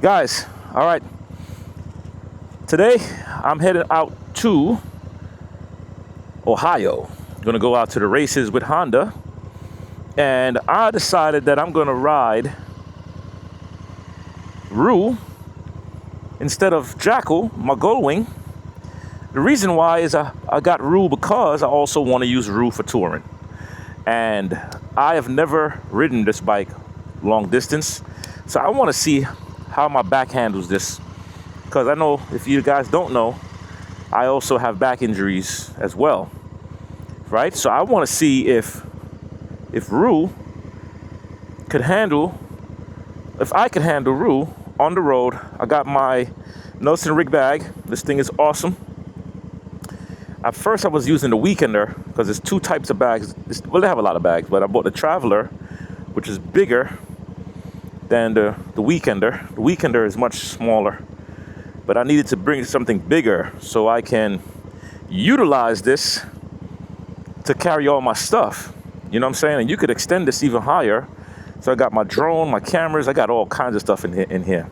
Guys, all right. Today, I'm headed out to Ohio. I'm gonna go out to the races with Honda. And I decided that I'm gonna ride Rue instead of Jackal, my Goldwing. The reason why is I got Rue because I also want to use Rue for touring. And I have never ridden this bike long distance. So I want to see how my back handles this. Because I know, if you guys don't know, I also have back injuries as well. Right? So I want to see if Rue could handle, if I could handle Rue on the road. I got my Nelson rig bag. This thing is awesome. At first I was using the Weekender because there's two types of bags. Well, they have a lot of bags, but I bought the Traveler, which is bigger than the Weekender. The Weekender is much smaller, but I needed to bring something bigger so I can utilize this to carry all my stuff. You know what I'm saying? And you could extend this even higher. So I got my drone, my cameras, I got all kinds of stuff in here.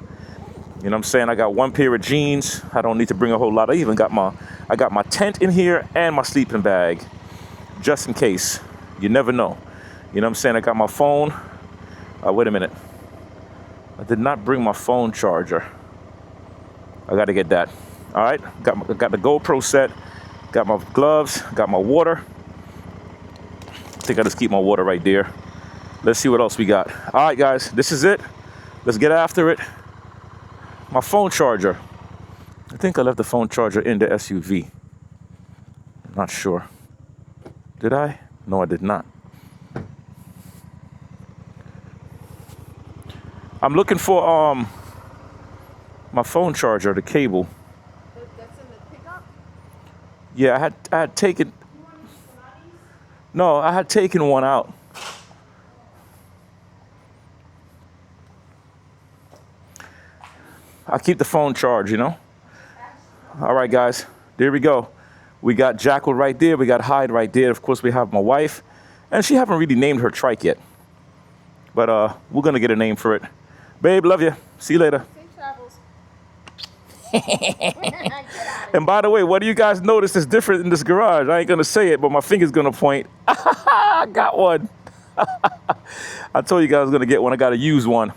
You know what I'm saying? I got one pair of jeans. I don't need to bring a whole lot. I even got my tent in here and my sleeping bag, just in case. You never know. You know what I'm saying? I got my phone. Wait a minute. I did not bring my phone charger. I got to get that. All right. Got the GoPro set. Got my gloves. Got my water. I think I just keep my water right there. Let's see what else we got. All right, guys. This is it. Let's get after it. My phone charger. I think I left the phone charger in the SUV. I'm not sure. Did I? No, I did not. I'm looking for my phone charger, the cable. That's in the pickup? Yeah, I had taken. No, I had taken one out. I keep the phone charged, you know. All right, guys, there we go. We got Jackal right there. We got Hyde right there. Of course, we have my wife, and she haven't really named her trike yet. But we're gonna get a name for it. Babe, love you. See you later. Safe travels. And by the way, what do you guys notice is different in this garage? I ain't gonna say it, but my finger's gonna point. I got one. I told you guys I was gonna get one. I gotta use one.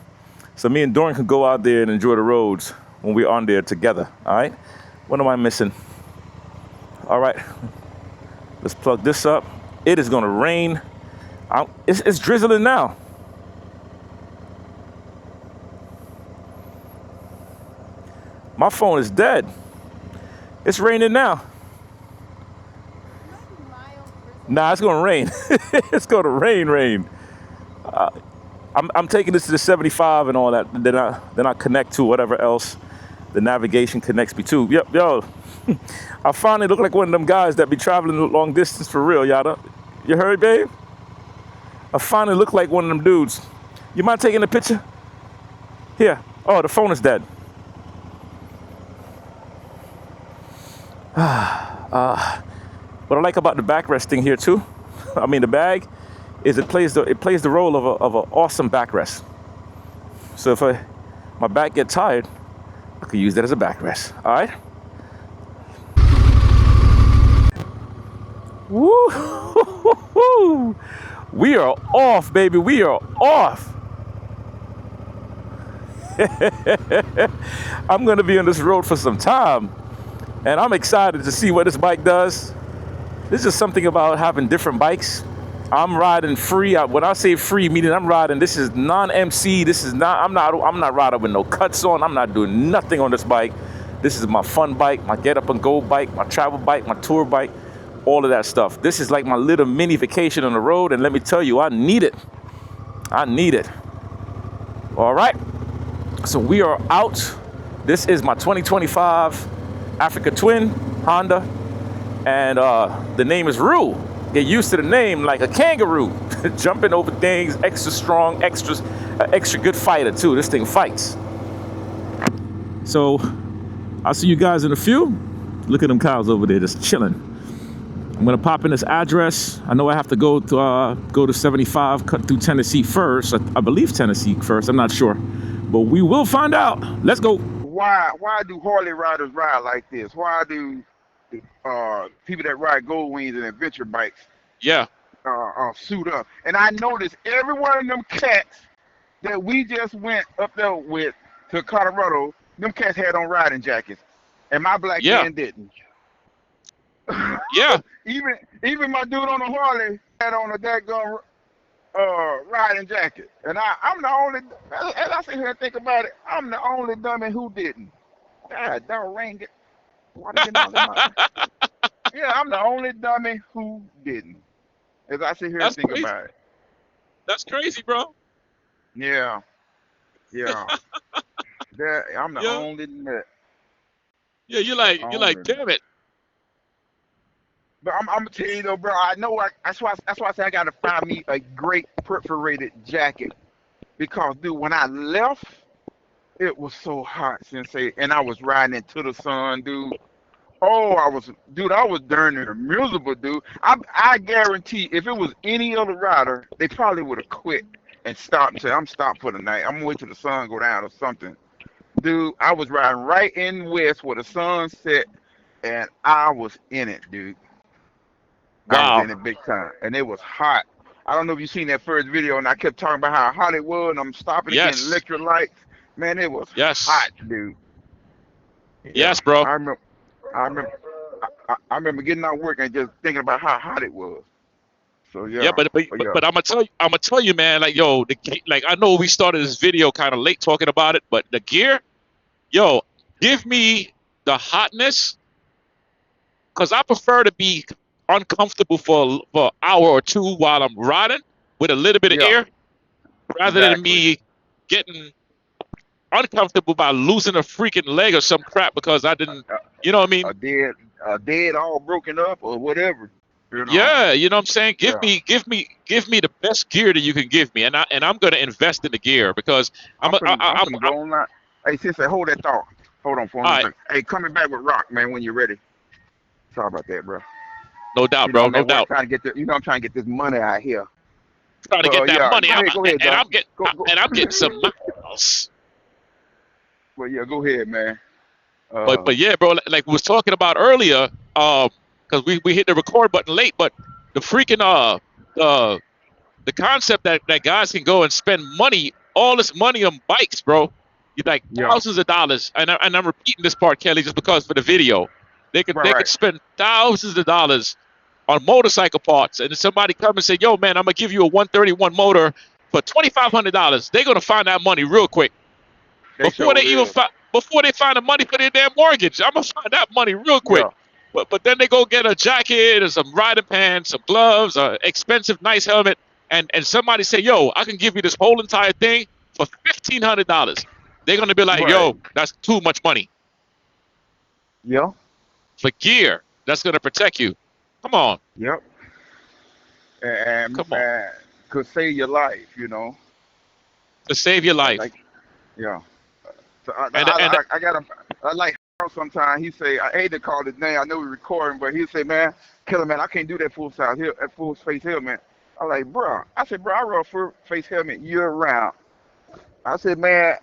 So me and Dorian can go out there and enjoy the roads when we're on there together, all right? What am I missing? All right, let's plug this up. It is gonna rain. It's drizzling now. My phone is dead. It's raining now. Nah, it's gonna rain. It's gonna rain. I'm taking this to the 75 and all that. Then I connect to whatever else the navigation connects me to. Yep, yo. I finally look like one of them guys that be traveling long distance for real, yada. You heard, babe? I finally look like one of them dudes. You mind taking a picture? Here. Oh, the phone is dead. What I like about the backrest thing here too, I mean the bag, is it plays the role of an awesome backrest. So if my back get tired, I could use that as a backrest. All right. Woo! We are off, baby. We are off. I'm gonna be on this road for some time, and I'm excited to see what this bike does. This is something about having different bikes. I'm riding free. When I say free, meaning I'm riding. This is non-MC. This is not. I'm not riding with no cuts on. I'm not doing nothing on this bike. This is my fun bike, my get up and go bike, my travel bike, my tour bike, all of that stuff. This is like my little mini vacation on the road, and let me tell you, I need it. I need it. All right. So we are out. This is my 2025 Africa Twin Honda, and the name is Rue. Get used to the name, like a kangaroo, jumping over things, extra strong, extra good fighter too. This thing fights. So I'll see you guys in a few. Look at them cows over there just chilling. I'm gonna pop in this address. I know I have to go to 75, cut through Tennessee first. I believe Tennessee first. I'm not sure, But we will find out. Let's go. Why do Harley riders ride like this? Why do people that ride Gold Wings and adventure bikes Yeah. suit up? And I noticed every one of them cats that we just went up there with to Colorado, them cats had on riding jackets, and my black Yeah. man didn't. Yeah. Even my dude on the Harley had on a daggone riding jacket, and I'm the only. As I sit here and think about it, I'm the only dummy who didn't. God, dang it! Why did you not let my? Yeah, I'm the only dummy who didn't. As I sit here and That's think crazy. about it. That's crazy, bro. Yeah, yeah. I'm the Yeah. only nut. Yeah. You're like, Only. damn it. But I'm gonna tell you though, bro. I know. That's why I say I gotta find me a great perforated jacket because, dude, when I left, it was so hot, Sensei, and I was riding into the sun, dude. Oh, I was darn near miserable, dude. I guarantee if it was any other rider, they probably would have quit and stopped and said, I'm stopped for the night. I'm gonna wait till the sun go down or something. Dude, I was riding right in west where the sun set, and I was in it, dude. I was Wow. in it big time, and it was hot. I don't know if you seen that first video, and I kept talking about how hot it was, and I'm stopping again, Yes. electric lights. Man, it was Yes. hot, dude. Yeah, Yes, bro. I remember. I remember. I remember getting out of work and just thinking about how hot it was. So Yeah, yeah, but yeah, but I'm gonna tell you, man. Like, yo, like I know we started this video kind of late talking about it, but the gear, yo, give me the hotness, cause I prefer to be uncomfortable for an hour or two while I'm riding with a little bit of yeah, air, rather than exactly. me getting uncomfortable by losing a freaking leg or some crap because I didn't, A, you know what I mean? a dead, all broken up or whatever. You know. Yeah, you know what I'm saying? Give Yeah, me the best gear that you can give me, and I'm gonna invest in the gear because I'm finna I'm go online. Hey, Sensei, hold that thought. Hold on for all one right, second. Hey, coming back with Rock, man, when you're ready. Sorry about that, bro. no doubt, You know bro, I'm no at work doubt. trying to get the, I'm trying to get this money out here. Trying to But get that yeah, money, go ahead, and dog. I'm getting Go. and I'm getting some miles. Well, yeah, go ahead, man. But yeah, bro, like we was talking about earlier, because we hit the record button late, but the freaking uh the concept that guys can go and spend money, all this money on bikes, bro. You like Yeah, thousands of dollars, and I'm repeating this part, Kelly, just because for the video, they right. could spend thousands of dollars on motorcycle parts, and if somebody come and say, "Yo, man, I'm gonna give you a 131 motor for $2,500," they're gonna find that money real quick They sure is. before they find the money for their damn mortgage. I'm gonna find that money real quick. Yeah, But then they go get a jacket or some riding pants, some gloves, a expensive nice helmet, and somebody say, "Yo, I can give you this whole entire thing for $1,500." They're gonna be like, right. "Yo, that's too much money Yeah, for gear that's gonna protect you." Come on, yep. And come on, could save your life, you know. to save your life. Like, yeah. So I, And I, I got a, I like sometimes he say, I hate to call his name. I know we're recording, but he say, man, Killer, man, I can't do that full size, that full face helmet. I like, bro. I said, bro, I run a full face helmet year round. I said, man,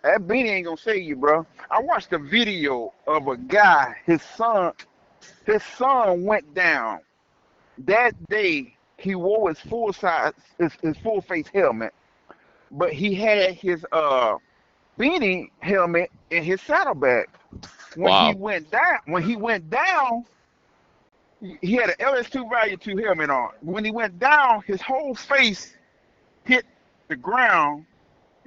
that beanie ain't gonna save you, bro. I watched a video of a guy, his son went down that day. He wore his full size, his full face helmet, but he had his beanie helmet in his saddlebag. wow, When he went down, he had an LS2 Value 2 helmet on. When he went down, his whole face hit the ground,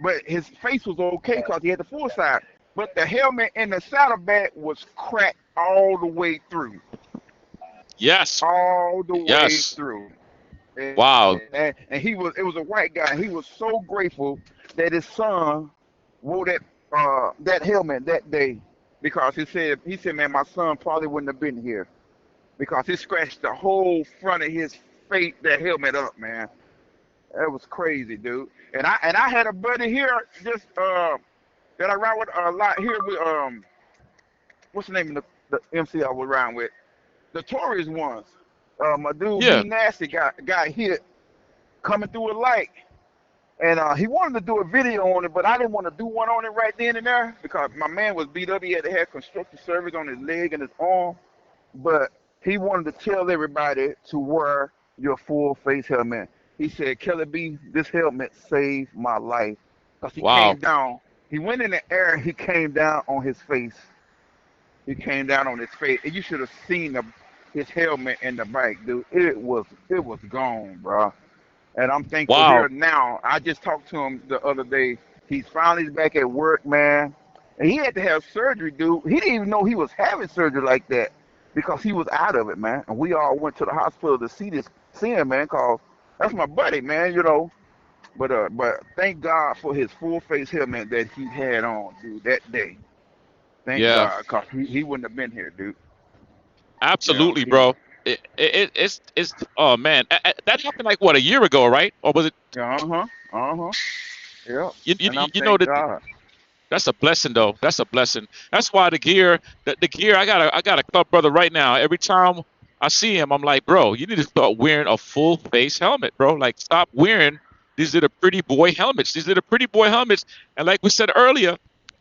but his face was okay because he had the full side. But the helmet and the saddlebag was cracked all the way through, yes, all the way yes, through. And, wow, and it was a white guy. He was so grateful that his son wore that helmet that day because he said, man, my son probably wouldn't have been here because he scratched the whole front of his face, that helmet up, man. That was crazy, dude. And I had a buddy here just that I ride with a lot here with what's the name of the MC I was around with? The Tories ones. My dude B yeah, Nasty got hit coming through a light. And he wanted to do a video on it, but I didn't want to do one on it right then and there because my man was beat up. He had to have constructive service on his leg and his arm. But he wanted to tell everybody to wear your full face helmet. He said, Kelly B, this helmet saved my life. Because he Wow. came down. He went in the air and he came down on his face. He came down on his face. And you should have seen his helmet in the bike, dude. It was gone, bro. And I'm thankful Wow. here now. I just talked to him the other day. He's finally back at work, man. And he had to have surgery, dude. He didn't even know he was having surgery like that because he was out of it, man. And we all went to the hospital to see him, man, cause that's my buddy, man, you know. But thank God for his full face helmet that he had on, dude, that day. Thank Yeah. God, cause he wouldn't have been here, dude. Yeah, Absolutely, he. bro. It's oh man, that happened like what, a year ago, right? Or was it? Uh huh. Uh huh. Yep. You you, And I'm you know thank that God. that's a blessing though. That's a blessing. That's why the gear. I got a club brother right now. Every time I see him, I'm like, bro, you need to start wearing a full face helmet, bro. Like, stop wearing these little pretty boy helmets. These little pretty boy helmets. And like we said earlier,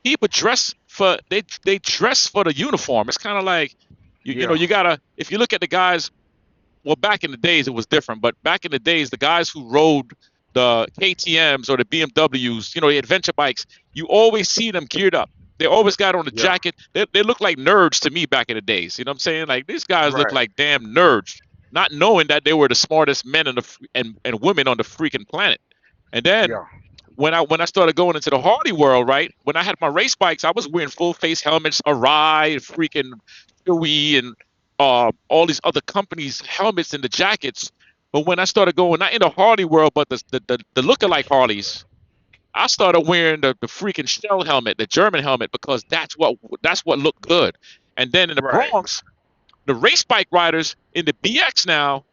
people dress for they dress for the uniform. It's kind of like you know Yeah. you gotta, if you look at the guys, well, back in the days it was different, but back in the days, the guys who rode the KTM's or the BMWs, the adventure bikes, you always see them geared up. They always got on a Yeah. jacket. They look like nerds to me back in the days. You know what I'm saying? Like, these guys look Right. like damn nerds, not knowing that they were the smartest men and women on the freaking planet. And then Yeah. when I started going into the Harley world, right? When I had my race bikes, I was wearing full face helmets, Arai, freaking Chewy, and all these other companies' helmets and the jackets. But when I started going not in the Harley world, but the lookalike Harleys, I started wearing the freaking shell helmet, the German helmet, because that's what looked good. And then in the Right. Bronx, the race bike riders in the BX now,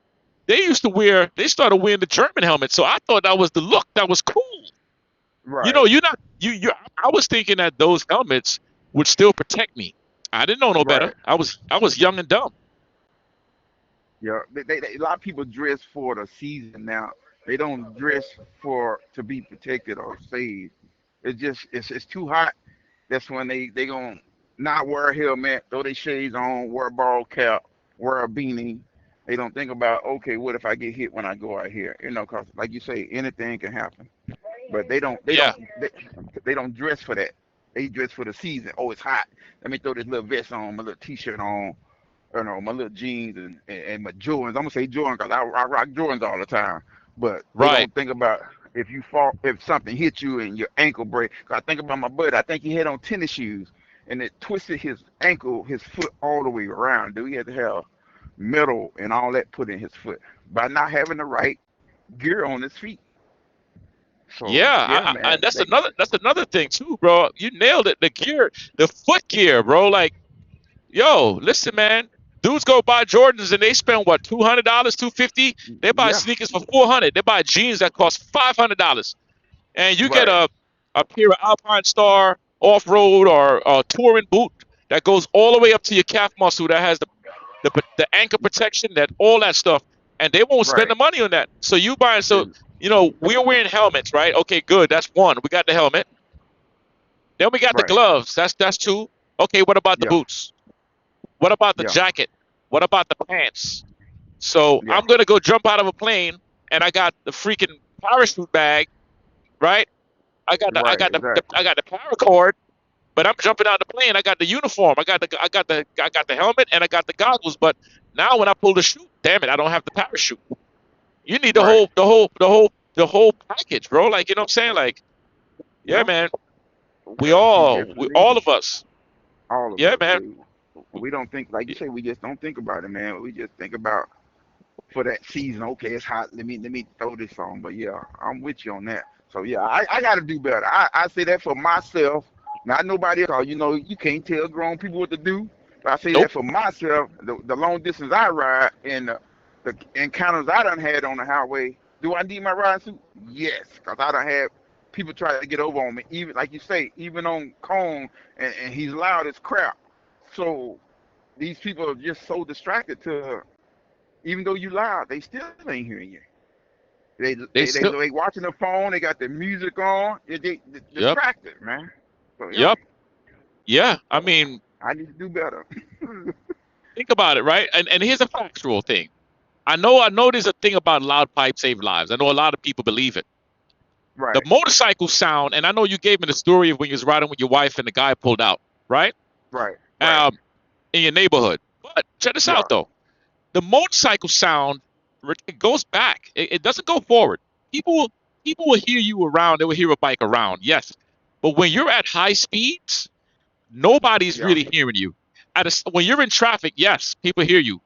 they started wearing the German helmet. So I thought that was the look, that was cool. Right. You're not you. I was thinking that those helmets would still protect me. I didn't know no better. Right. I was young and dumb. Yeah. A lot of people dress for the season now. They don't dress for to be protected or saved. It's too hot. That's when they gonna not wear a helmet, throw their shades on, wear a ball cap, wear a beanie. They don't think about, okay, what if I get hit when I go out here? Cause like you say, anything can happen. But they don't they Yeah, don't they, they don't dress for that. They dress for the season. Oh, it's hot. Let me throw this little vest on, my little t-shirt on, my little jeans and my Jordans. I'm gonna say Jordan because I rock Jordans all the time. But they right. don't think about if you fall, if something hits you and your ankle break. 'Cause I think about my buddy. I think he had on tennis shoes and it twisted his ankle, his foot all the way around. Dude, he had to have metal and all that put in his foot by not having the right gear on his feet. So Yeah, yeah, and man. that's another thing too, bro. You nailed it. The gear, the foot gear, bro. Like, yo, listen, man. Dudes go buy Jordans and they spend what, $200, 250. They buy Yeah, sneakers for 400. They buy jeans that cost $500, and you get right, a pair of Alpine Star off road or a touring boot that goes all the way up to your calf muscle, that has the ankle protection, that all that stuff, and they won't spend right, the money on that. So you buying, so we're wearing helmets, right? Okay, good. That's one. We got the helmet. Then we got the right. gloves. That's two. Okay, what about the Yeah, boots? What about the yeah, jacket? What about the pants? So yeah. I'm gonna go jump out of a plane, and I got the freaking parachute bag, right? I got the I Right, got the exactly. I got the paracord, but I'm jumping out the plane. I got the uniform. I got the helmet, and I got the goggles. But now when I pull the chute, damn it, I don't have the parachute. You need the Right. whole package, bro. Like, you know what I'm saying? Like, yeah, Yeah, man. We yeah. You all we definitely all do. of us. All of Yeah, us, man. dude. We don't think like you say. We just don't think about it, man. We just think about for that season. Okay, it's hot. Let me throw this on. But yeah, I'm with you on that. So yeah, I got to do better. I say that for myself, not nobody else. 'Cause, you can't tell grown people what to do. But I say Nope. that for myself. The long distance I ride and the encounters I done had on the highway. Do I need my riding suit? Yes, because I done had people try to get over on me. Even like you say, even on cone, and he's loud as crap. So these people are just so distracted to even though you loud, they still ain't hearing you. They They they they, still. they watching the phone. They got the music on. They Yep. distracted, man. So yeah, Yep. Yeah. I so mean, I need to do better. think about it, right? And here's a factual thing. I know there's a thing about loud pipe save lives. I know a lot of people believe it. The Right, motorcycle sound, and I know you gave me the story of when you was riding with your wife and the guy pulled out, right? right, right. Um, in your neighborhood. But check this Yeah, out though. The motorcycle sound, it goes back. It doesn't go forward. People people will hear you around. They will hear a bike around. Yes, but when you're at high speeds, nobody's yeah. really hearing you. When you're in traffic, yes, people hear you.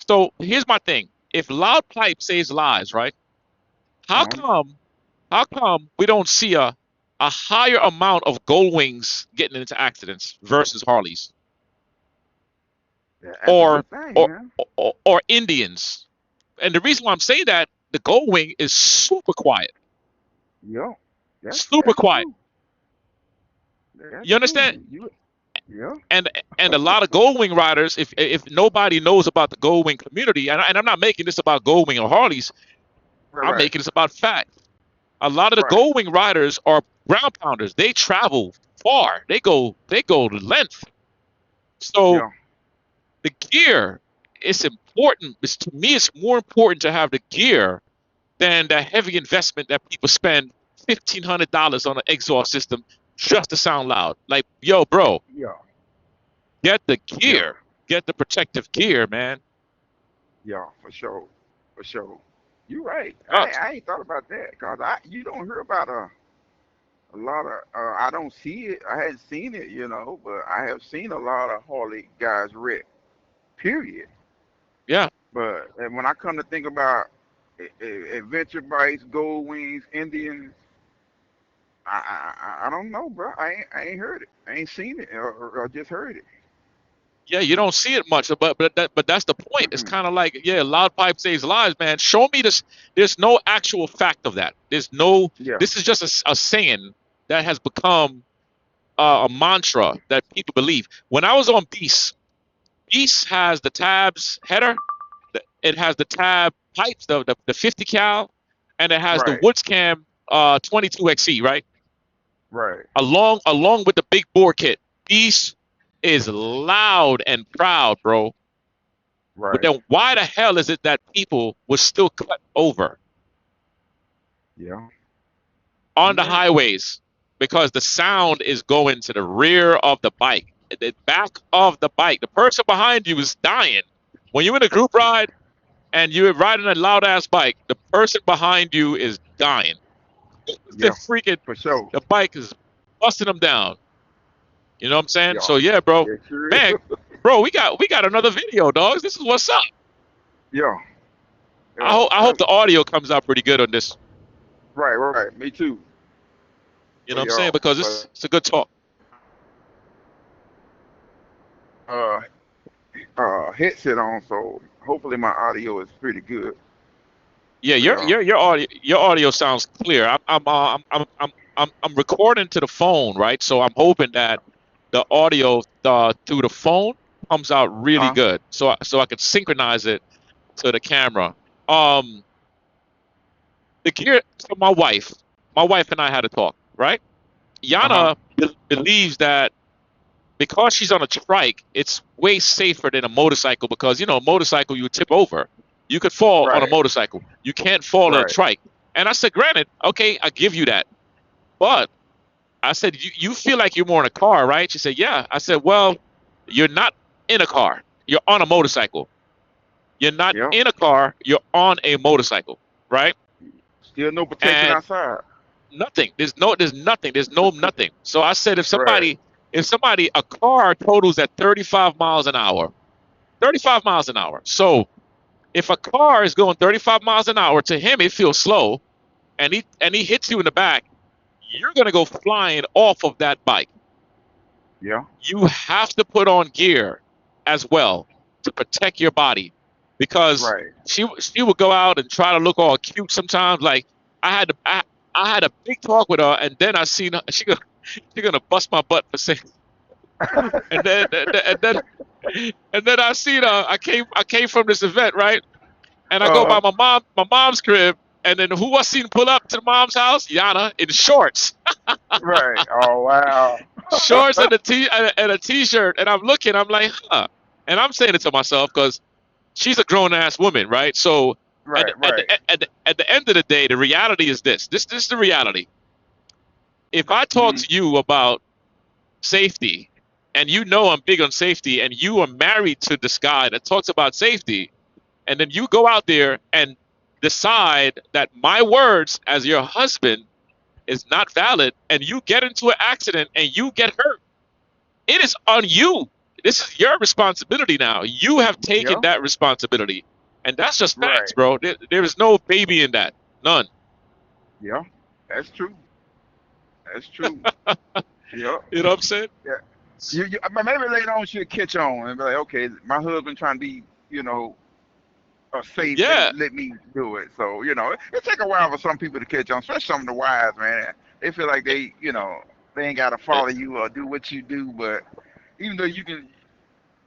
So here's my thing: if loud pipe saves lives, right? How Uh-huh. come? How come we don't see a higher amount of gold wings getting into accidents versus Harleys Yeah, that's a or good thing, or man. or Indians? And the reason why I'm saying that the gold wing is super quiet, Yeah, super that's quiet. true. That's You true. understand? Yeah, And a lot of gold wing riders, if nobody knows about the gold wing community, and I'm not making this about gold wing or Harleys, right, I'm right, making this about fact. A lot of the right. gold wing riders are ground pounders. They travel far. They go length. So Yeah, the gear is important. To me, it's more important to have the gear than the heavy investment that people spend $1,500 on an exhaust system just to sound loud. Like, yo, bro, yeah, get the yeah, gear, get the protective gear, man. yeah, for sure, for sure. You're right. Uh, I ain't thought about that because you don't hear about a lot of I don't see it. I hadn't seen it, but I have seen a lot of Harley guys wreck. Period. yeah, But and when I come to think about adventure bikes, gold wings, Indians, I don't know, bro. I ain't heard it. I ain't seen it or just heard it. yeah. You don't see it much, but that's the point. It's Mm-mm. kind of like, yeah, loud pipe saves lives, man. Show me this. There's no actual fact of that. There's no. Yeah. This is just a saying that has become a mantra that people believe. When I was on Beast, Beast has the tabs header. It has the tab pipes, the 50 cal, and it has the Right. Woodscam 22XE, right? Right. Along with the big bore kit. Beast is loud and proud, bro. But Right. then why the hell is it that people will still cut over Yeah. on You're the right. highways? Because the sound is going to the rear of the bike, the back of the bike. The person behind you is dying. When you're in a group ride and you're riding a loud ass bike, the person behind you is dying. They're Yeah. freaking, For sure. the bike is busting them down. You know what I'm saying? Yeah. So yeah, bro, It sure is. man, bro, we got another video, dogs. This is what's up. Yeah. I Yeah. hope I hope the audio comes out pretty good on this. Right. Right. Me too. You know But what I'm saying? yeah. Because But it's a good talk. uh headset on, so hopefully my audio is pretty good. Yeah, But your audio sounds clear. I'm recording to the phone, right? So I'm hoping that the audio through the phone comes out really huh? good, so I can synchronize it to the camera. Um, the gear. So my wife and I had a talk, right? Uh-huh. Yana believes that because she's on a trike, it's way safer than a motorcycle because a motorcycle you would tip over. You could fall on a Right. motorcycle. You can't fall on a Right. trike. And I said, granted, okay, I give you that. But I said, you feel like you're more in a car, right? She said, yeah. I said, well, you're not in a car. You're on a motorcycle. You're not Yeah. in a car. You're on a motorcycle, right? Still no protection And outside. nothing. There's nothing. There's no nothing. So I said, Right. a car totals at 35 miles an hour, 35 miles an hour. So if a car is going 35 miles an hour, to him it feels slow, and he hits you in the back, you're gonna go flying off of that bike. Yeah. You have to put on gear as well to protect your body, because Right. she would go out and try to look all cute sometimes. Like I had a big talk with her, and then I seen her, she gonna bust my butt for saying, and then I seen her. I came from this event, right? And I go by Uh-huh. my mom's crib, And then who I seen pull up to the mom's house? Yana in shorts, Right. Oh wow. shorts and a t-shirt. And I'm looking, I'm like, huh. And I'm saying it to myself because she's a grown ass woman, right? So Right. Right. at the end of the day, the reality is this. This is the reality. If I talk Mhm. to you about safety, and you know I'm big on safety, and you are married to this guy that talks about safety, and then you go out there and decide that my words as your husband is not valid, and you get into an accident and you get hurt, it is on you. This is your responsibility now. You have taken Yeah. that responsibility, and that's just facts, Right. bro. There is no baby in that, none. Yeah. That's true. That's true. Yeah. You know what I'm saying? Yeah. But maybe later on she'll catch on and be like, okay, my husband trying to be, safe. Yeah, Let me do it. So it take a while for some people to catch on, especially some of the wives, man. They feel like they ain't gotta eh, follow you or do what you do, but even though you can,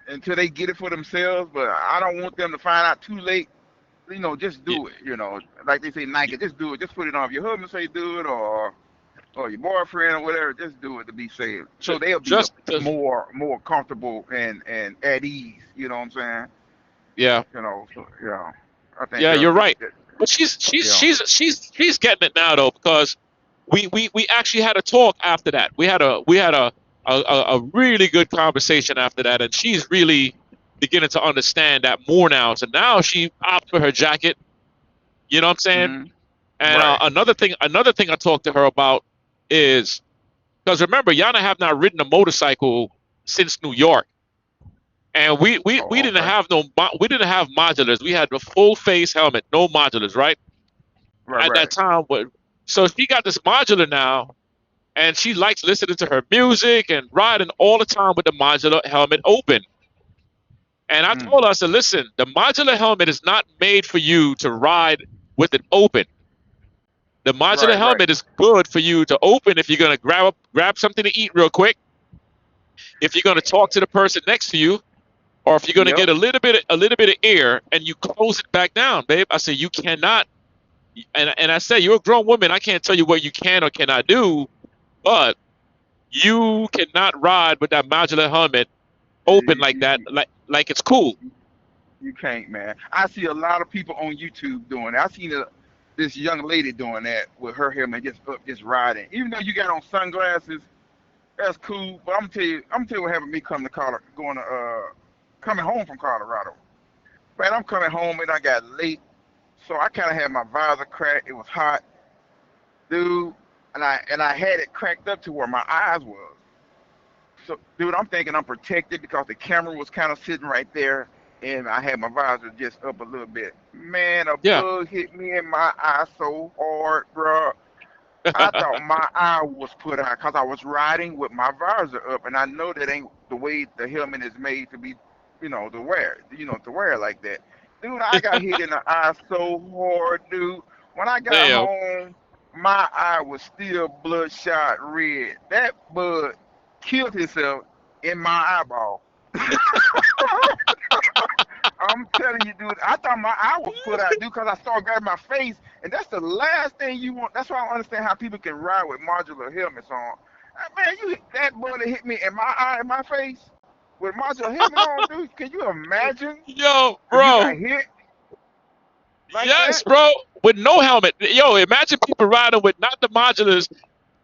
until they get it for themselves. But I don't want them to find out too late. Just yeah, do it. Like they say, Nike, just do it. Just put it on. If your husband say do it, or your boyfriend or whatever, just do it to be safe. So they'll be just more comfortable and at ease. You know what I'm saying? yeah. So I think Yeah, that'll you're be right. that. But she's she's Yeah. she's she's she's getting it now though because we actually had a talk after that. We had a really good conversation after that, and she's really beginning to understand that more now. So now she opted for her jacket. You know what I'm saying? Hmm. And Right. another thing I talked to her about is because remember, Yana have not ridden a motorcycle since New York, and we Oh, didn't okay. have we didn't have modulars. We had the full face helmet, no modulars, right? Right. At that Right. time. But so she got this modular now, and she likes listening to her music and riding all the time with the modular helmet open. And I Mm. told her, I said, listen, the modular helmet is not made for you to ride with it open. The modular Right. Right. helmet is good for you to open if you're gonna grab something to eat real quick, if you're gonna talk to the person next to you, or if you're gonna Yep. get a little bit of air, and you close it back down, babe. I said you cannot, and I said you're a grown woman. I can't tell you what you can or cannot do, but you cannot ride with that modular helmet open You, like you, that, you, like it's cool. you can't, man. I see a lot of people on YouTube doing that. I seen this young lady doing that with her helmet just up, just riding. Even though you got on sunglasses, that's cool. But I'm gonna tell you what happened to me coming to Colorado, coming home from Colorado. Man, I'm coming home and I got late, so I kind of had my visor cracked. It was hot, dude, and I had it cracked up to where my eyes was. So, dude, I'm thinking I'm protected because the camera was kind of sitting right there, and I had my visor just up a little bit. Man, a Yeah. bug hit me in my eye so hard, bro. I thought my eye was put out because I was riding with my visor up, and I know that ain't the way the helmet is made to be, to wear like that. Dude, I got hit in the eye so hard, dude. When I got Damn. home, my eye was still bloodshot red. That bud killed himself in my eyeball. I'm telling you, dude. I thought my eye was put out, dude, because I started grabbing my face, and that's the last thing you want. That's why I don't understand how people can ride with modular helmets on. Man, that bullet hit me in my eye, in my face, with modular helmet on, dude. Can you imagine Yo, if you got bro. hit like Yes, that? bro. With no helmet. Yo, imagine people riding with not the modulars,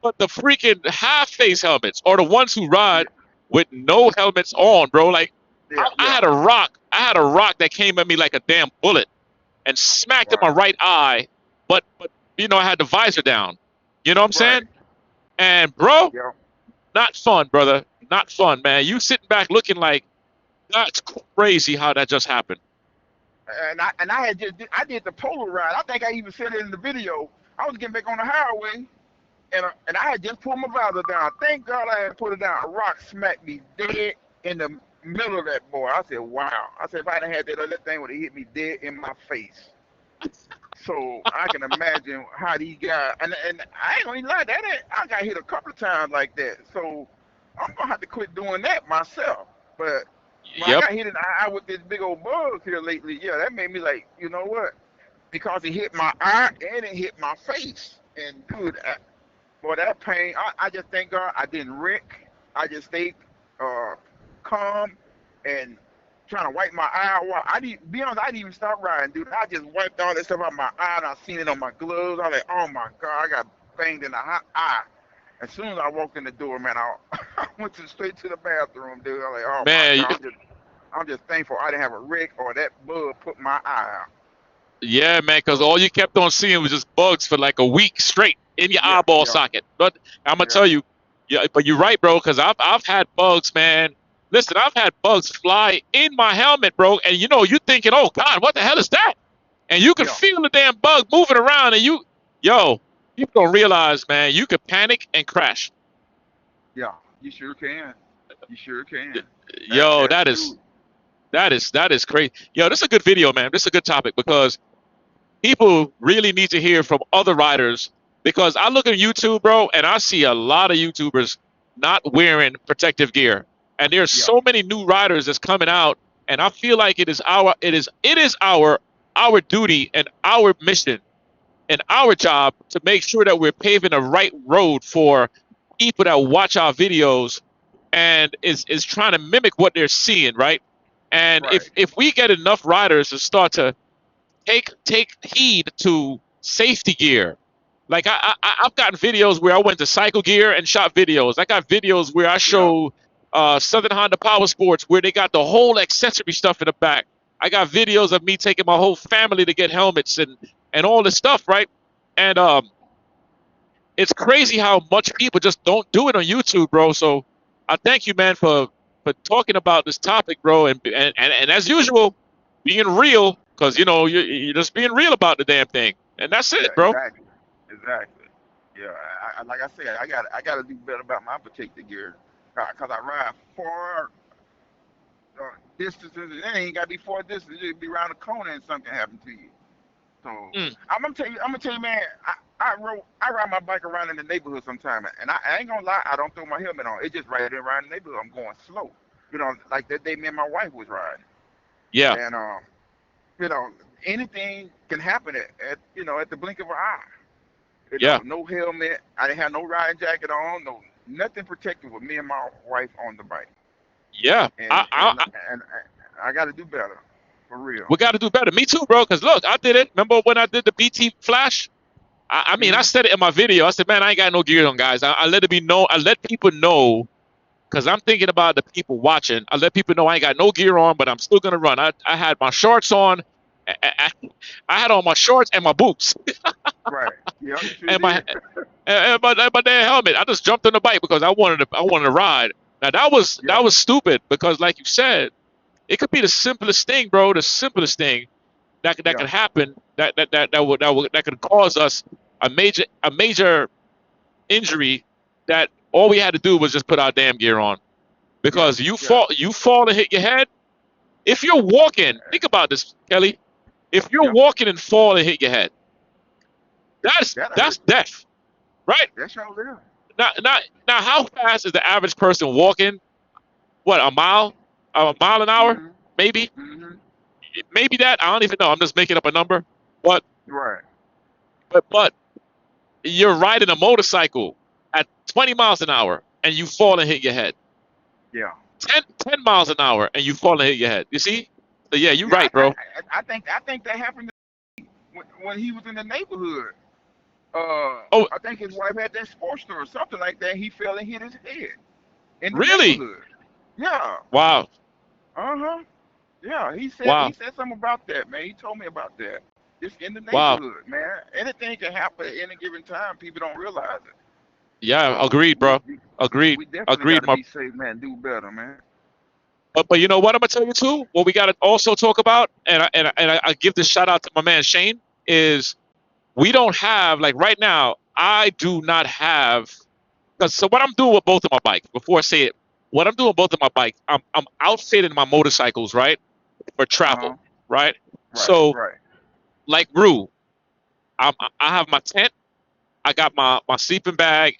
but the freaking half face helmets, or the ones who ride Yeah, with no helmets on, bro. Like I, yeah, I yeah. had a rock. I had a rock that came at me like a damn bullet and smacked in my Wow. right eye. But I had the visor down. You know what I'm Right. saying? And bro, Yeah. not fun, brother. Not fun, man. You sitting back looking like that's crazy how that just happened. And I I did the polo ride. I think I even said it in the video. I was getting back on the highway, and I had just pulled my visor down. Thank God I had put it down. A rock smacked me dead in the middle of that boy. I said, "Wow." I said, "If I hadn't had that thing would have hit me dead in my face." So I can imagine how these guys, and I ain't gonna even lie, I got hit a couple of times like that. So I'm gonna have to quit doing that myself. But when I Yep. got hit in the eye with this big old bug here lately, yeah, that made me like, you know what? because it hit my eye and it hit my face. And dude, boy, that pain. I just thank God I didn't wreck. I just stayed uh, calm and trying to wipe my eye. Well, I didn't be honest. I didn't even stop riding, dude. I just wiped all that stuff out my eye, and I seen it on my gloves. I was like, oh my God, I got banged in the hot eye. As soon as I walked in the door, man, I went straight to the bathroom, dude. I was like, oh my Man, God, I'm just thankful I didn't have a wreck or that bug put my eye out. yeah, man, because all you kept on seeing was just bugs for like a week straight in your Yeah, eyeball yeah, socket. But I'm gonna yeah, tell you, yeah, but you're right, bro, because I've had bugs, man. Listen, I've had bugs fly in my helmet, bro, and you thinking, oh God, what the hell is that? And you can yeah, feel the damn bug moving around, and yo, people don't realize, man, you could panic and crash. yeah. You sure can. You sure can. Yo, That's that is true. that is crazy. Yo, this is a good video, man. This is a good topic because people really need to hear from other riders because I look at YouTube, bro, and I see a lot of YouTubers not wearing protective gear. And there's Yeah, so many new riders that's coming out, and I feel like it is our duty and our mission and our job to make sure that we're paving the right road for people that watch our videos and is trying to mimic what they're seeing, right? And right. if we get enough riders to start to take heed to safety gear. Like I've gotten videos where I went to Cycle Gear and shot videos. I got videos where I Yeah, show Southern Honda Power Sports where they got the whole accessory stuff in the back. I got videos of me taking my whole family to get helmets and all this stuff, right? And it's crazy how much people just don't do it on YouTube, bro. So I thank you, man, for talking about this topic, bro, and as usual, being real, because you're just being real about the damn thing, and that's yeah, it, bro. exactly, exactly. Yeah, like I said, I got to do better about my protective gear, cause I ride far distances, and it ain't got to be far distance. It could be around the corner and something happen to you. So Mm, I'm gonna tell you, man. I ride my bike around in the neighborhood sometime, and I ain't gonna lie, I don't throw my helmet on. It's just right there around the neighborhood. I'm going slow, like that day me and my wife was riding, yeah, and you know, anything can happen at the blink of an eye. yeah, No helmet. I didn't have no riding jacket on. No, nothing protected with me and my wife on the bike, yeah. and and and I got to do better, for real. We got to do better. Me too, bro. Because look, I did it. Remember when I did the BT Flash? I mean, I Hmm. said it in my video. I said, man, I ain't got no gear on, guys. I let it be known. I let people know because I'm thinking about the people watching. I let people know I ain't got no gear on, but I'm still gonna run. I had my shorts on. I had on my shorts and my boots Right. Yeah, you sure and my did. and my damn helmet. I just jumped on the bike because I wanted to ride. Now that was Yeah. that was stupid because, like you said, it could be the simplest thing, bro. The simplest thing that Yeah. could happen that could cause us a major injury that all we had to do was just put our damn gear on Yeah. because you Yeah. fall and hit your head. If you're walking, think about this, Kelly. If you're Yeah. walking and fall and hit your head, that's That'll that's hurt. death, right? That sure will. Now, how fast is the average person walking? What, a mile an hour? Mhm. Maybe, Mhm. maybe that. I don't even know. I'm just making up a number. But Right. but you're riding a motorcycle at 20 miles an hour and you fall and hit your head. Yeah. 10 miles an hour and you fall and hit your head. You see? So yeah, you're Yeah. right, bro. I think that happened when he was in the neighborhood. Oh, I think his wife had that Sportster or something like that. He fell and hit his head in the really? neighborhood. Yeah. Wow. Uh huh. Yeah. He said he Wow. said something about that, man. He told me about that. Just in the Wow. neighborhood, man. Anything can happen at any given time. People don't realize it. Yeah, So agreed, we bro. we, Agreed. we definitely got Agreed, to my be safe, man. Do better, man. but you know what I'm gonna tell you too? What we gotta also talk about, and I give this shout out to my man Shane, is we don't have, like, right now, I do not have, because so what I'm doing with both of my bikes, before I say it, what I'm doing with both of my bikes, I'm outfitting my motorcycles, right? For Uh huh. travel, right? Right. So Right. like Rue, I have my tent, I got my sleeping bag,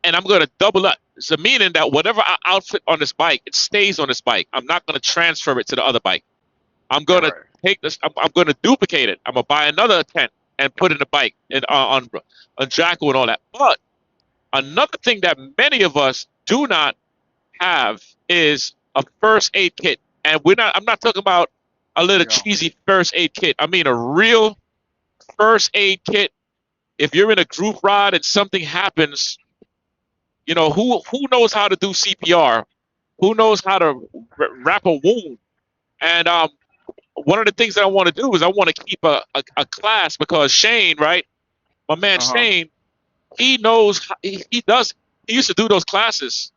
and I'm gonna double up. So meaning that whatever I outfit on this bike, it stays on this bike. I'm not gonna transfer it to the other bike. I'm Yeah. gonna Right. take this. I'm going to duplicate it. I'm going to buy another tent and put it in the bike and on Jackal and all that. But another thing that many of us do not have is a first aid kit, and I'm not talking about a little Yeah. cheesy first aid kit. I mean a real first aid kit. If you're in a group ride and something happens, you know, who knows how to do CPR? Who knows how to wrap a wound? And one of the things that I want to do is I want to keep a class, because Shane, right, my man Uh-huh. Shane, he knows he used to do those classes.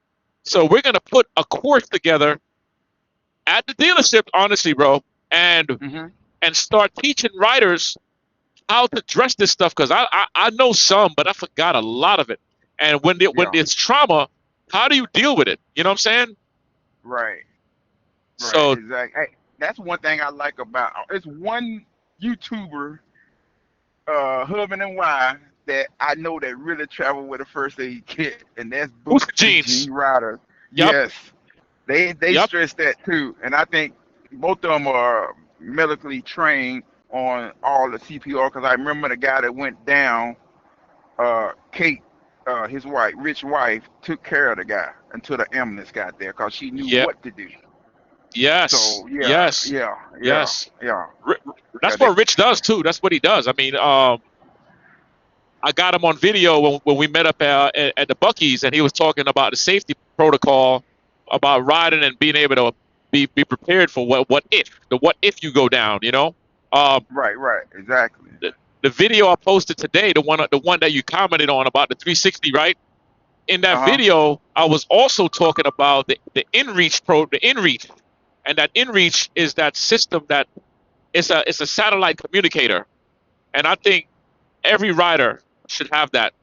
So we're gonna put a course together at the dealership, honestly, bro, and start teaching riders how to dress this stuff, because I know some, but I forgot a lot of it. And when Yeah. it's trauma, how do you deal with it? You know what I'm saying? Right. So Exactly. Hey, that's one thing I like about. It's one YouTuber, Husband and Wife, that I know that really travel with a first aid kit, and that's Booster Booster Jeans. Jean Riders. Yep. Yes, they Yep. stress that too, and I think both of them are medically trained on all the CPR. Because I remember the guy that went down, Kate, his wife, Rich wife, took care of the guy until the ambulance got there, because she knew Yep. what to do. yes, So yeah, yes, yeah, yes. yeah. That's Yeah, what Rich does too. That's what he does. I mean, I got him on video when we met up at the Buc-ee's, and he was talking about the safety protocol about riding and being able to be prepared for what if you go down. You know, right, exactly. the video I posted today, the one that you commented on about the 360, right? In that Uh-huh. video, I was also talking about the InReach, and that InReach is that system that it's a satellite communicator, and I think every rider should have that,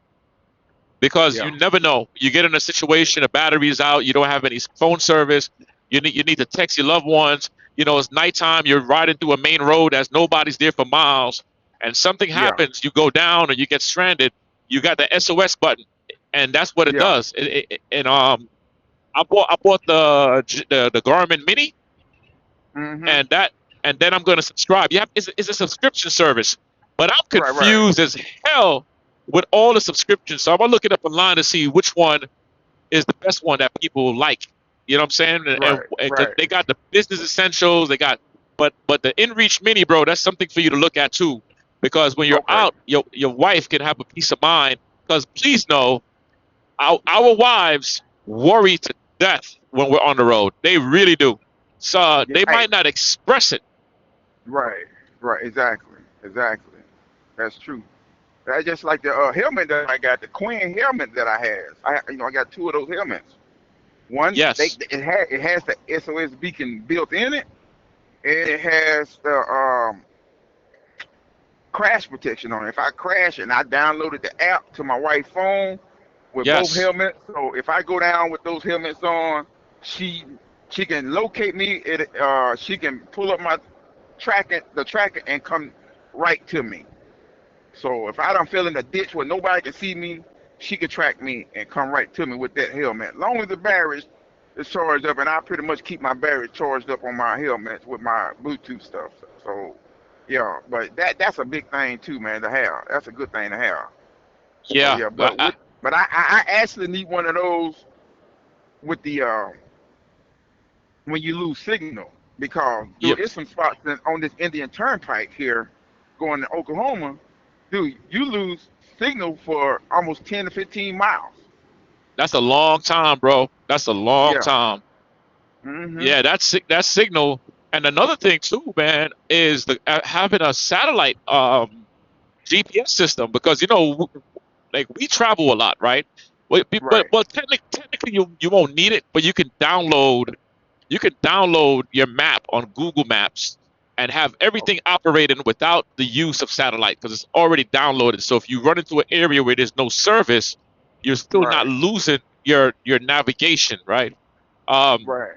because Yeah. you never know. You get in a situation, the battery's out, you don't have any phone service, you need to text your loved ones. You know, it's nighttime, you're riding through a main road, there's nobody's there for miles, and something Yeah. happens, you go down or you get stranded, you got the SOS button, and that's what it Yeah. does. And I bought the Garmin Mini, Mm-hmm. and then I'm going to subscribe. It's a subscription service, but I'm Right. confused as hell with all the subscriptions. So I'm gonna look it up online to see which one is the best one that people like. You know what I'm saying? And 'cause Right. they got the business essentials. They got, but the InReach Mini, bro, that's something for you to look at too, because when you're Okay. out, your wife can have a peace of mind. Because please know, our wives worry to death when we're on the road. They really do. So they Yeah, might not express it. Right. Exactly. That's true. That's just like the helmet that I got, the Queen helmet that I have. I got two of those helmets. One, Yes. it has the SOS beacon built in it, and it has the crash protection on it. If I crash, and I downloaded the app to my wife's phone with both Yes. helmets, so if I go down with those helmets on, she can locate me. She can pull up the tracker, and come right to me. So if I don't feel in the ditch where nobody can see me, she can track me and come right to me with that helmet. As long as the battery is charged up, and I pretty much keep my battery charged up on my helmets with my Bluetooth stuff. So yeah, but that's a big thing too, man, to have. That's a good thing to have. Yeah. Yeah, but I actually need one of those with the when you lose signal, because Yep. there's some spots on this Indian Turnpike here going to Oklahoma, dude, you lose signal for almost 10 to 15 miles. That's a long time, bro. That's a long Yeah. time. Mm-hmm. Yeah, that signal. And another thing too, man, is having a satellite GPS system, because like we travel a lot, right? Right. But technically you won't need it, but you can download your map on Google Maps and have everything operating without the use of satellite, because it's already downloaded. So if you run into an area where there's no service, you're still not Right. losing your navigation, right? Right.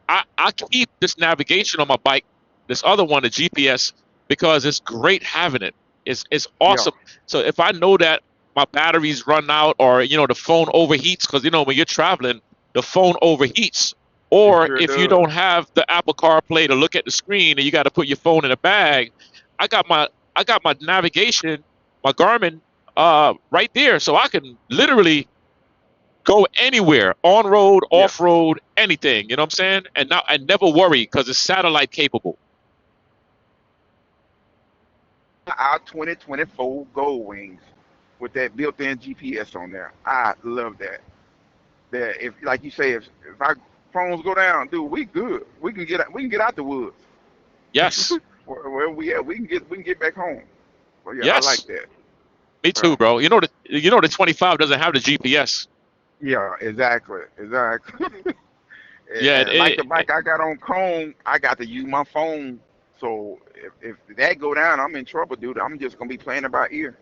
I keep this navigation on my bike, this other one, the GPS, because it's great having it. It's awesome. So if I know that my batteries run out, or the phone overheats, because when you're traveling, the phone overheats, It Or sure if you does. don't have the Apple CarPlay to look at the screen and you got to put your phone in a bag, I got my navigation, my Garmin, right there, so I can literally go anywhere, on road, Yeah. off road, anything. You know what I'm saying? And now I never worry because it's satellite capable. Our 2024 Gold Wings with that built-in GPS on there. I love that. That if, like you say, if our phones go down, dude, we good. We can get out the woods. Yes, Where we at, we can get back home. Well, yeah, I like yes, that. me too, Uh, bro. You know the 25 doesn't have the GPS. yeah, exactly. and, Yeah, and like the bike I got on Chrome, I got to use my phone. So if that go down, I'm in trouble, dude. I'm just gonna be playing it by ear.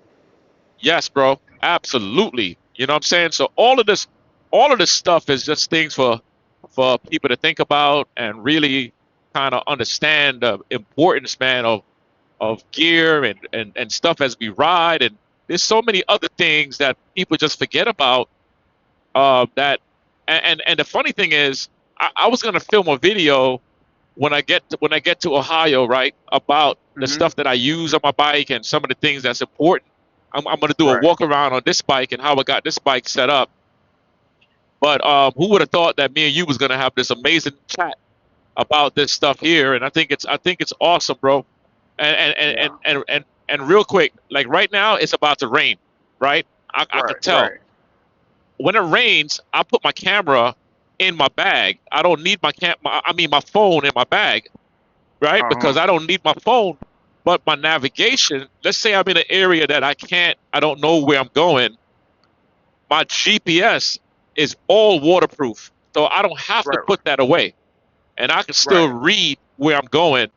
yes, bro, absolutely. You know what I'm saying? So all of this stuff is just things for people to think about and really kind of understand the importance, man, of gear and stuff as we ride. And there's so many other things that people just forget about. That and the funny thing is, I was gonna film a video when I get to Ohio, right, about the Hmm. stuff that I use on my bike and some of the things that's important. I'm gonna do a Right. walk around on this bike and how I got this bike set up. But who would have thought that me and you was gonna have this amazing chat about this stuff here? And I think it's awesome, bro. And and and Yeah. and and and, and real quick, like right now, it's about to rain, right? I Right. could tell Right. when it rains, I put my camera in my bag. I don't need my phone in my bag, right? Uh huh. Because I don't need my phone, but my navigation. Let's say I'm in an area that I don't know where I'm going. My GPS is all waterproof, so I don't have to Right. put that away, and I can still Right. read where I'm going.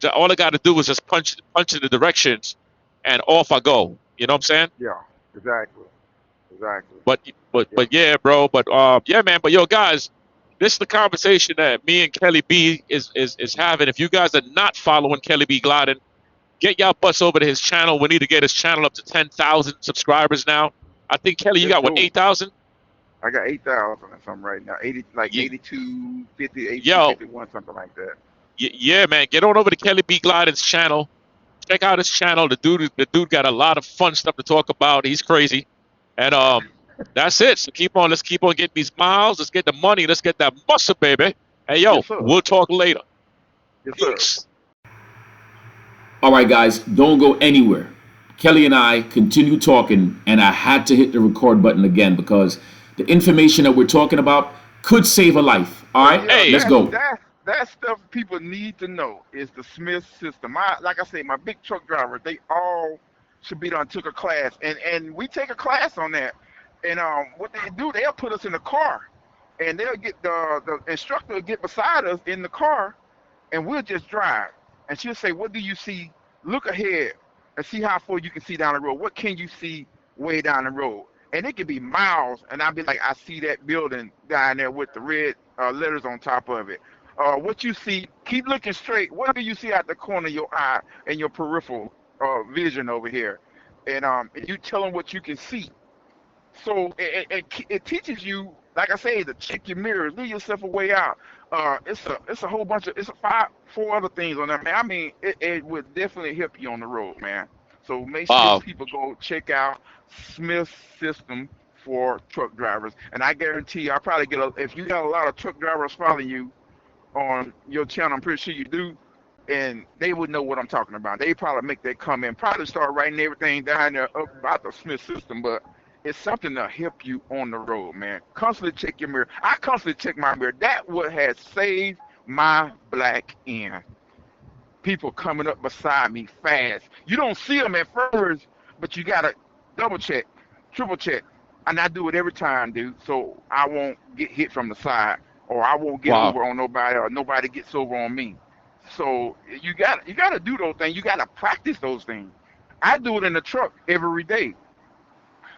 So all I got to do is just punch in the directions, and off I go. You know what I'm saying? Yeah. Exactly. Exactly. But but Yeah. but yeah, bro. But yeah, man. But yo, guys, this is the conversation that me and Kelly B is having. If you guys are not following Kelly B Gladden, get y'all butts over to his channel. We need to get his channel up to 10,000 subscribers now. I think Kelly, you Let's got what, go. 8,000? I got 8,000 or something right now. 80, like Ye- 82, 50, 82, Yo, 51, something like that. yeah, man. Get on over to Kelly B Gladden's channel. Check out his channel. The dude got a lot of fun stuff to talk about. He's crazy, and that's it. So let's keep on getting these miles. Let's get the money. Let's get that muscle, baby. Hey, yo, Yes, sir. we'll talk later. Yes, sir. Peace. All right, guys, don't go anywhere. Kelly and I continue talking, and I had to hit the record button again because the information that we're talking about could save a life. All right, Yeah, Hey, let's go. that stuff people need to know is the Smith system. Like I say, my big truck drivers, they all should be done took a class, and we take a class on that. And what they do, they'll put us in the car, and they'll get the instructor will get beside us in the car, and we'll just drive. And she'll say, "What do you see? Look ahead and see how far you can see down the road. What can you see way down the road?" And it could be miles, and I'll be like, "I see that building down there with the red letters on top of it." What you see, keep looking straight. What do you see out the corner of your eye and your peripheral vision over here? And you tell them what you can see. So it teaches you, like I say, to check your mirrors, leave yourself a way out. It's a whole bunch of it's a four other things on there, man. I mean, it would definitely help you on the road, man. So make sure wow. people go check out Smith System for truck drivers, and I guarantee you, I probably get if you got a lot of truck drivers following you on your channel, I'm pretty sure you do, and they would know what I'm talking about. They probably make that comment, probably start writing everything down there about the Smith system, but it's something to help you on the road, man. Constantly check your mirror. I constantly check my mirror. That would have saved my black end. People coming up beside me fast. You don't see them at first, but you gotta double check, triple check, and I do it every time, dude. So I won't get hit from the side, or I won't get Wow. over on nobody, or nobody gets over on me. So you gotta do those things. You gotta practice those things. I do it in the truck every day.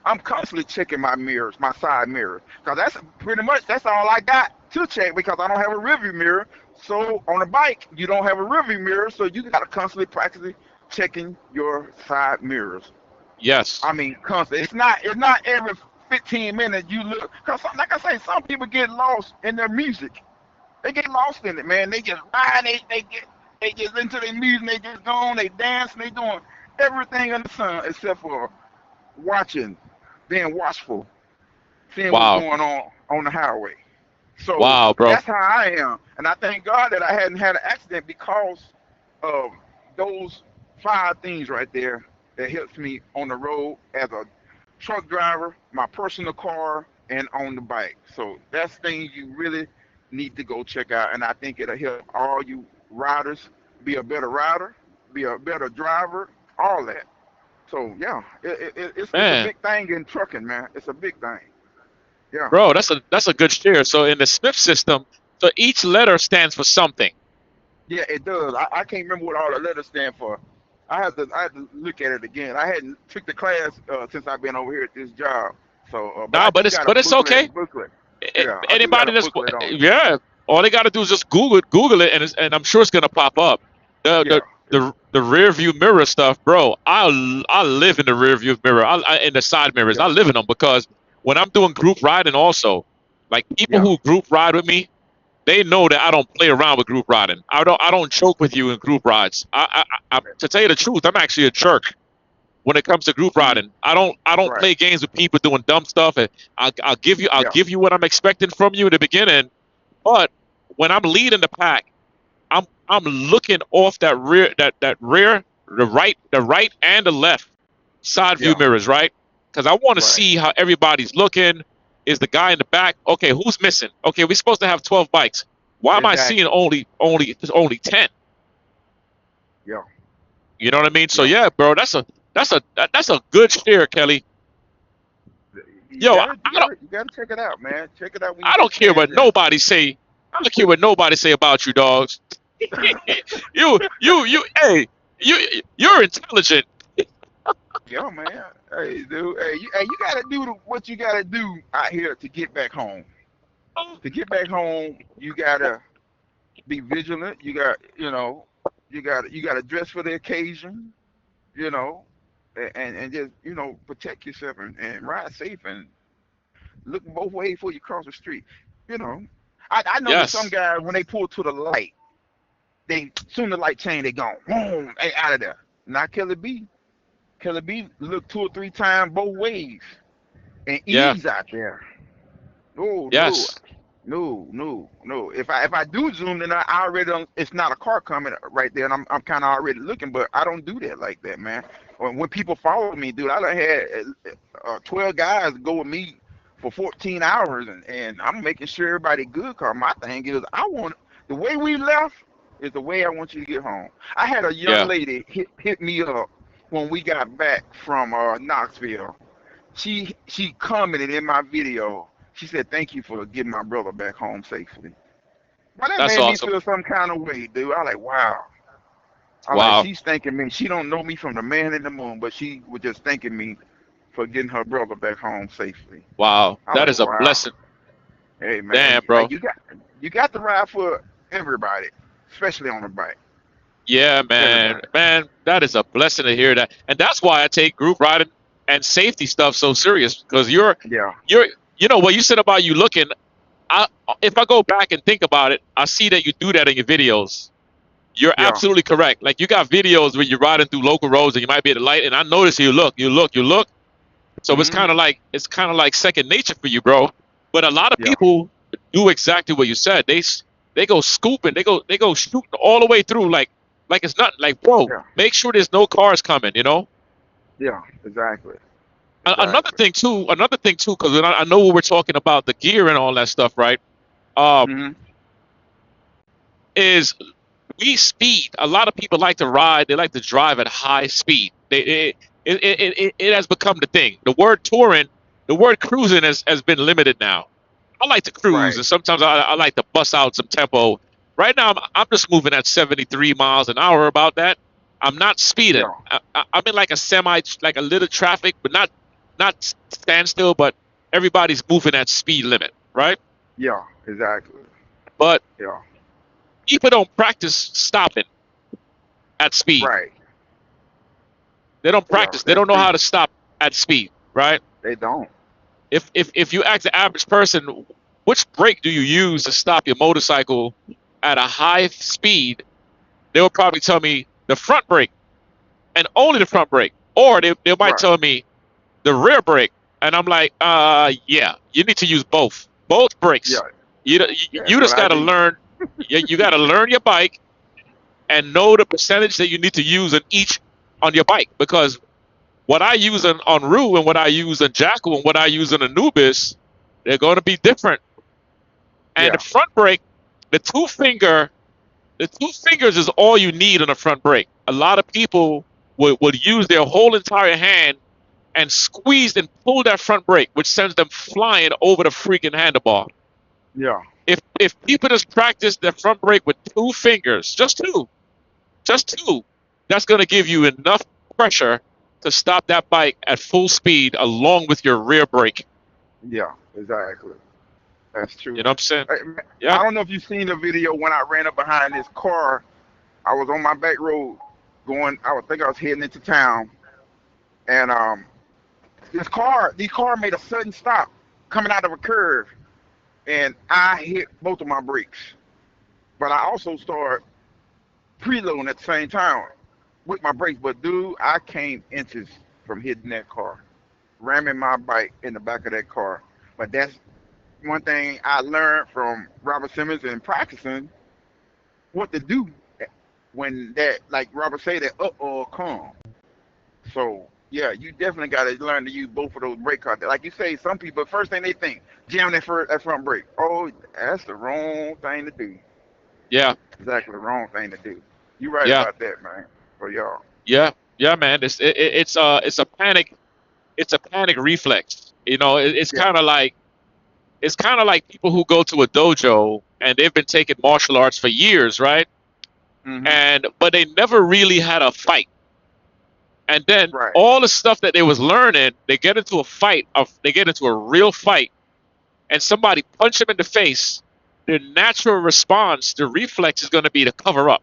I'm constantly checking my mirrors, my side mirrors, because that's pretty much that's all I got to check because I don't have a rearview mirror. So on a bike, you don't have a rearview mirror, so you got to constantly practice checking your side mirrors. Yes. I mean, constantly. It's not every 15 minutes you look. Cause like I say, some people get lost in their music. They get lost in it, man. They just ride. They get into their music. They just go on. They dance. They doing everything under the sun except for watching, being watchful, seeing what's Wow. going on the highway. So Wow, bro. that's how I am, and I thank God that I hadn't had an accident because of those 5 things right there that helps me on the road as a truck driver, my personal car, and on the bike. So that's things you really need to go check out, and I think it'll help all you riders be a better rider, be a better driver, all that. So yeah, it's a Man, big thing in trucking, man. It's a big thing. Yeah. bro, that's a good share. So in the Smith system, so each letter stands for something. Yeah, it does. I can't remember what all the letters stand for. I had to look at it again. I hadn't took the class since I've been over here at this job. So, but I Nah, but do it's got a but it's okay. booklet. Yeah, I do got Anybody a that's booklet on it. yeah, all they got to do is just Google it, and and I'm sure it's gonna pop up. The Yeah, the rear view mirror stuff, bro. I live in the rear view mirror. In the side mirrors. yeah, I live in them because when I'm doing group riding, also, like people yeah. who group ride with me, they know that I don't play around with group riding. I don't joke with you in group rides. To tell you the truth, I'm actually a jerk when it comes to group Mhm. riding. I don't Right. play games with people doing dumb stuff. And I'll give you I'll Yeah, give you what I'm expecting from you in the beginning. But when I'm leading the pack, I'm looking off that rear, the right and the left side view yeah. mirrors, right? Because I want to Right. see how everybody's looking. Is the guy in the back? Okay, who's missing? Okay, we're supposed to have 12 bikes. Why am I seeing Exactly. only 10? Yeah, You know what I mean? So yeah. yeah, bro, that's a good share, Kelly. You Yo, I, gotta, you I don't gotta, you gotta check it out, man. Check it out when you I get don't a care chance. what nobody say. I don't care what nobody say about you, dogs. Hey, you're intelligent. Yeah, man. Hey, dude. Hey, you gotta do what you gotta do out here to get back home. To get back home, you gotta be vigilant. You gotta dress for the occasion. You know, and just protect yourself and ride safe and look both ways before you cross the street. You know, I noticed some Yes, guys when they pull to the light, they soon the light change, they gone, boom, they out of there. Not Kelly B. Kelly B look 2 or 3 times both ways and yeah, ease out there. No, no, yes, no, no, no. If I do zoom, then I already don't, it's not a car coming right there, and I'm kind of already looking, but I don't do that like that, man. When people follow me, dude, I done had 12 guys go with me for 14 hours, and I'm making sure everybody good. Cause my thing is, I want the way we left is the way I want you to get home. I had a young yeah. lady hit me up when we got back from Knoxville. She commented in my video. She said, "Thank you for getting my brother back home safely." Well, that That's made me awesome. feel some kind of way, dude. I like, wow. I like, Wow, she's thanking me. She don't know me from the man in the moon, but she was just thanking me for getting her brother back home safely. wow. I That like, is a wow. blessing. Hey, man, Damn, bro. you got to ride for everybody, especially on the bike. Yeah, man, Everybody. man. That is a blessing to hear that, and that's why I take group riding and safety stuff so serious because Yeah. you're what you said about you looking. I If I go back and think about it, I see that you do that in your videos. You're Yeah. absolutely correct. Like you got videos where you're riding through local roads and you might be at a light, and I notice you look, you look, you look. So Hmm. it's kind of like second nature for you, bro. But a lot of Yeah. people do exactly what you said. They go scooping, they go shooting all the way through, like it's not like, bro. Yeah. Make sure there's no cars coming. Yeah. Exactly. Another Exactly. thing too, because I know we're talking about the gear and all that stuff, right? Um, Hmm. is we speed. A lot of people like to ride. They like to drive at high speed. It has become the thing. The word cruising has been limited now. I like to cruise, Right. and sometimes I like to bust out some tempo. Right now, I'm just moving at 73 miles an hour. About that, I'm not speeding. Yeah. I'm in like a like a little traffic, but not standstill. But everybody's moving at speed limit, right? Yeah. Exactly. But Yeah. people don't practice stopping at speed. Right. They don't Yeah. practice. They That's don't know true. how to stop at speed, right? They don't. If you ask the average person, which brake do you use to stop your motorcycle at a high speed, they will probably tell me the front brake and only the front brake, or they might Right. tell me the rear brake, and I'm like, yeah, you need to use both brakes. Yeah. You Yeah. you That's just what I got to do. learn. You got to learn your bike and know the percentage that you need to use on each on your bike, because what I use on Rue and what I use on Jackal and what I use on Anubis, they're going to be different. And the Yeah. front brake, the two fingers is all you need on a front brake. A lot of people would use their whole entire hand and squeeze and pull that front brake, which sends them flying over the freaking handlebar. Yeah. If people just practice their front brake with two fingers, just two, that's going to give you enough pressure to stop that bike at full speed along with your rear brake. Yeah. Exactly. That's true. You know what I'm saying? Hey, man, Yeah. I don't know if you've seen the video when I ran up behind this car. I was on my back road going. I think I was heading into town, and these car made a sudden stop coming out of a curve, and I hit both of my brakes. But I also started preloading at the same time with my brakes. But dude, I came inches from hitting that car, ramming my bike in the back of that car. But that's one thing I learned from Robert Simmons and practicing what to do when that, like Robert said, that come. So yeah, you definitely got to learn to use both of those brake cards. Like you say, some people first thing they think jam that front brake. Oh, that's the wrong thing to do. Yeah. Exactly the wrong thing to do. You right Yeah. about that, man. For y'all. Yeah, man. It's a panic. It's a panic reflex. You know, it's Yeah. kind of like people who go to a dojo and they've been taking martial arts for years, right? Hmm. But they never really had a fight. And then Right. all the stuff that they was learning, they get into a fight, they get into a real fight, and somebody punch them in the face. Their natural response, the reflex, is going to be to cover up.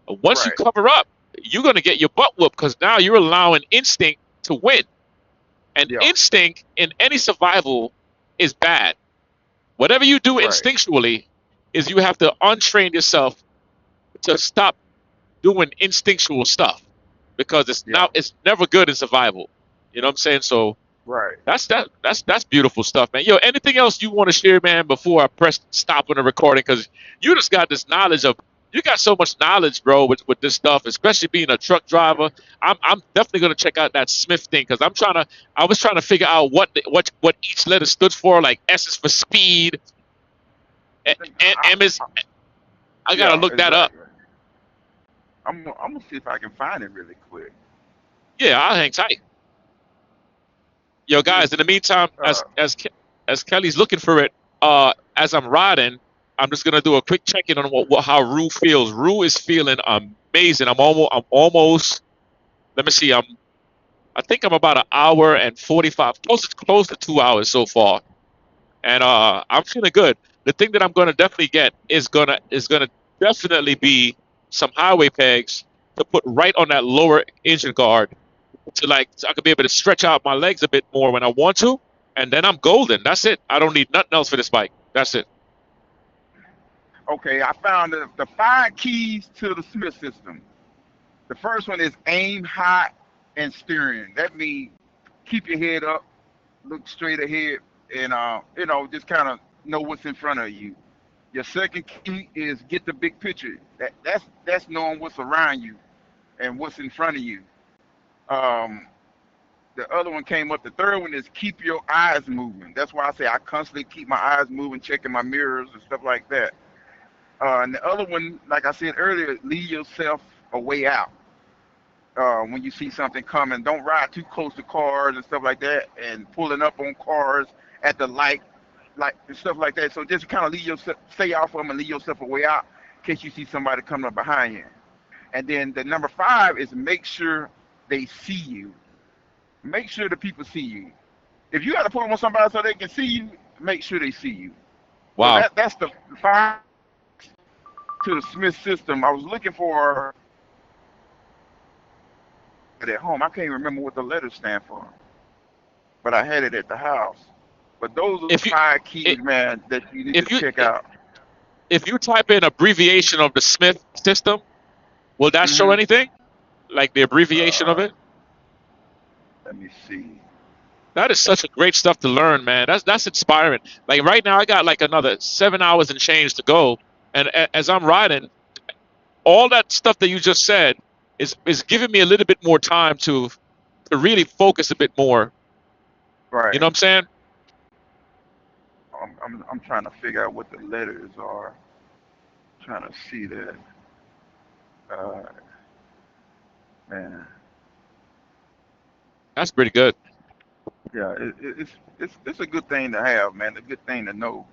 Once you Right. cover up, you're going to get your butt whooped because now you're allowing instinct to win. And Yeah. instinct in any survival is bad. Whatever you do Right. instinctually is you have to untrain yourself to stop doing instinctual stuff, because Yeah. it's never good in survival. You know what I'm saying? So Right. that's beautiful stuff, man. Yo, anything else you want to share, man, before I press stop on the recording? Because you just got this knowledge of, you got so much knowledge, bro, with this stuff, especially being a truck driver. I'm definitely gonna check out that Smith thing, because I was trying to figure out what each letter stood for. Like S is for speed, and M is. I gotta Yeah. look that up. Exactly. I'm gonna see if I can find it really quick. Yeah, I'll hang tight. Yo, Yeah. guys. In the meantime, Uh, as Kelly's looking for it, as I'm riding, I'm just gonna do a quick check in on how Rue feels. Rue is feeling amazing. I'm almost. Let me see. I think I'm about an hour and 45, close to 2 hours so far, and I'm feeling good. The thing that I'm gonna definitely get is gonna definitely be some highway pegs to put right on that lower engine guard, so I could be able to stretch out my legs a bit more when I want to, and then I'm golden. That's it. I don't need nothing else for this bike. That's it. okay, I found the 5 keys to the Smith system. The first one is aim high and steering. That means keep your head up, look straight ahead, and just kind of know what's in front of you. Your second key is get the big picture. That's knowing what's around you and what's in front of you. Um, the other one came up. The third one is keep your eyes moving. That's why I say I constantly keep my eyes moving, checking my mirrors and stuff like that. And the other one, like I said earlier, leave yourself a way out. When you see something coming, don't ride too close to cars and stuff like that, and pulling up on cars at the light, like and stuff like that. So just kind of leave yourself, stay off of them and leave yourself a way out in case you see somebody coming up behind you. And then the number 5 is make sure they see you. Make sure the people see you. If you got to pull up on somebody so they can see you, make sure they see you. So Wow. that's the 5 to the Smith system. I was looking for it at home. I can't remember what the letters stand for, but I had it at the house. But those are the If you five keys, i- man, that you need to if you check out. if you type in abbreviation of the Smith system, will that show Hmm. anything? Like the abbreviation of Uh, it? let me see. That is such a great stuff to learn, man. That's inspiring. Like right now, I got like another 7 hours and change to go, and as I'm riding, all that stuff that you just said is giving me a little bit more time to really focus a bit more. You Right. know what I'm saying? I'm trying to figure out what the letters are. Trying to see that. Uh, man. That's pretty good. Yeah, it's a good thing to have, man. A good thing to know.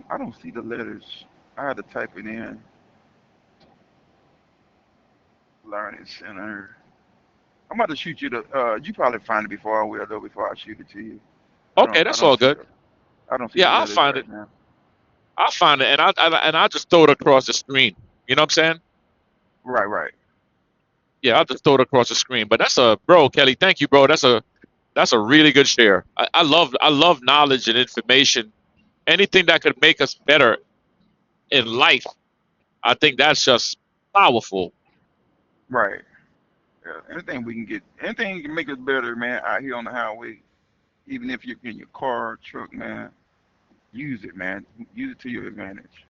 I don't see the letters. I had to type it in. Learning center. I'm about to shoot you the. You probably find it before I will though. Before I shoot it to you. I Okay, don't. I that's don't all see good. the. I don't see Yeah, the I'll letters find it. right now. I'll find it, and I'll just throw it across the screen. You know what I'm saying? Right. Right. Yeah, I'll just throw it across the screen. But that's a bro, Kelly. Thank you, bro. That's a really good share. I love knowledge and information. Anything that could make us better in life, I think that's just powerful. Right. Yeah. Anything we can get. Anything can make us better, man. Out here on the highway. Even if you're in your car, truck, man. Use it, man. Use it to your advantage.